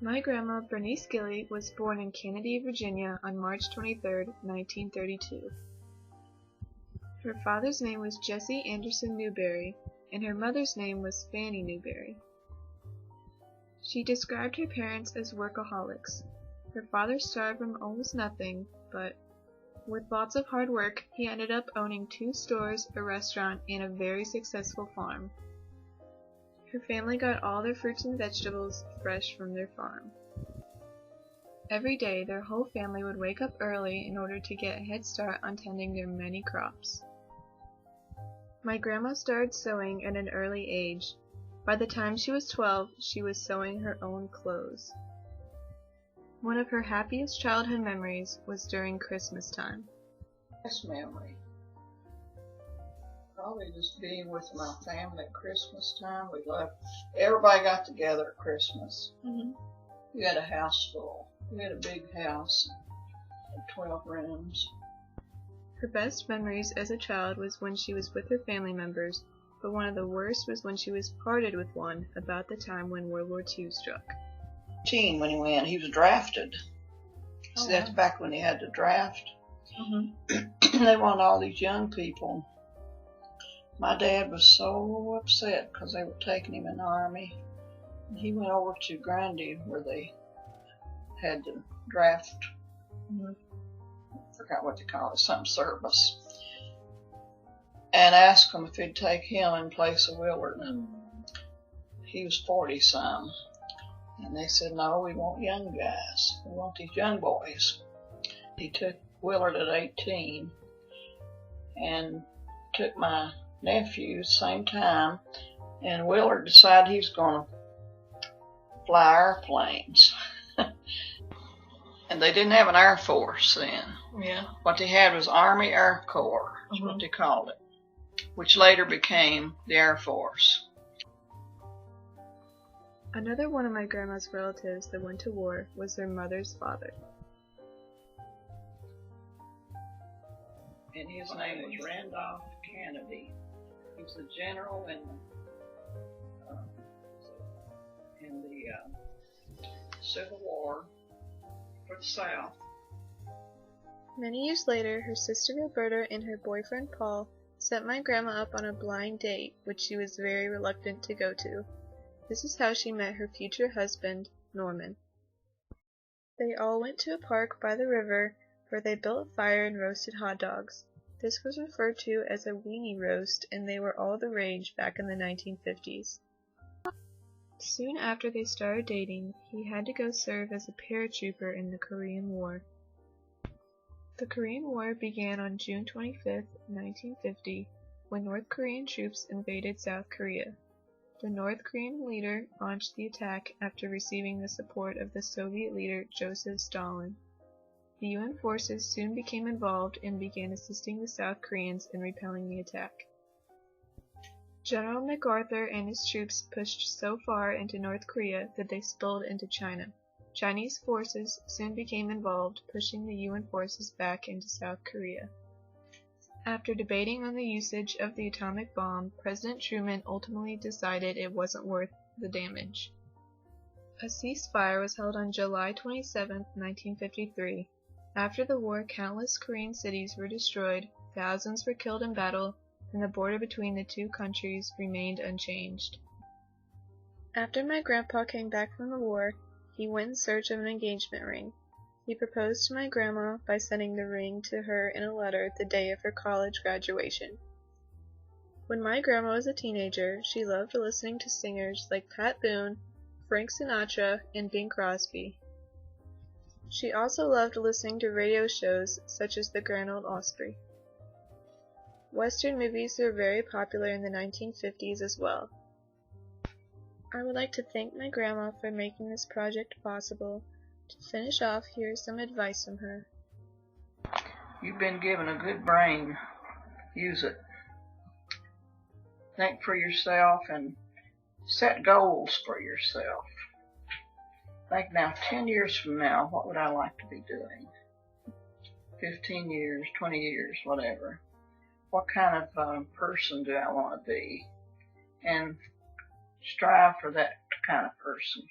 My grandma, Bernice Gilly, was born in Kennedy, Virginia on March 23, 1932. Her father's name was Jesse Anderson Newberry, and her mother's name was Fanny Newberry. She described her parents as workaholics. Her father starved from almost nothing, but with lots of hard work, he ended up owning 2 stores, a restaurant, and a very successful farm. Her family got all their fruits and vegetables fresh from their farm. Every day, their whole family would wake up early in order to get a head start on tending their many crops. My grandma started sewing at an early age. By the time she was 12, she was sewing her own clothes. One of her happiest childhood memories was during Christmas time. Best memory? Probably just being with my family at Christmas time. Everybody got together at Christmas. We had a house full. We had a big house, 12 rooms. Her best memories as a child was when she was with her family members, but one of the worst was when she was parted with one about the time when World War II struck. When he went, he was drafted. Oh, See, that's wow. back when they had to draft. They wanted all these young people. My dad was so upset because they were taking him in the Army. He went over to Grundy where they had to draft. I forgot what they call it, some service. And asked him if he'd take him in place of Willard. He was 40-some. And they said, no, we want young guys. We want these young boys. He took Willard at 18 and took my nephew at the same time. And Willard decided he was going to fly airplanes. And they didn't have an Air Force then. Yeah. What they had was Army Air Corps, is what they called it, which later became the Air Force. Another one of my grandma's relatives that went to war was their mother's father. And his name was Randolph Kennedy. He was a general in the Civil War for the South. Many years later, her sister Roberta and her boyfriend Paul set my grandma up on a blind date, which she was very reluctant to go to. This is how she met her future husband, Norman. They all went to a park by the river where they built a fire and roasted hot dogs. This was referred to as a weenie roast, and they were all the rage back in the 1950s. Soon after they started dating, he had to go serve as a paratrooper in the Korean War. The Korean War began on June 25, 1950, when North Korean troops invaded South Korea. The North Korean leader launched the attack after receiving the support of the Soviet leader Joseph Stalin. The UN forces soon became involved and began assisting the South Koreans in repelling the attack. General MacArthur and his troops pushed so far into North Korea that they spilled into China. Chinese forces soon became involved, pushing the UN forces back into South Korea. After debating on the usage of the atomic bomb, President Truman ultimately decided it wasn't worth the damage. A ceasefire was held on July 27, 1953. After the war, countless Korean cities were destroyed, thousands were killed in battle, and the border between the two countries remained unchanged. After my grandpa came back from the war, he went in search of an engagement ring. He proposed to my grandma by sending the ring to her in a letter the day of her college graduation. When my grandma was a teenager, she loved listening to singers like Pat Boone, Frank Sinatra, and Bing Crosby. She also loved listening to radio shows such as The Grand Ole Opry. Western movies were very popular in the 1950s as well. I would like to thank my grandma for making this project possible. To finish off, here is some advice from her. You've been given a good brain. Use it. Think for yourself and set goals for yourself. Think now, 10 years from now, what would I like to be doing? 15 years, 20 years, whatever. What kind of person do I want to be? And strive for that kind of person.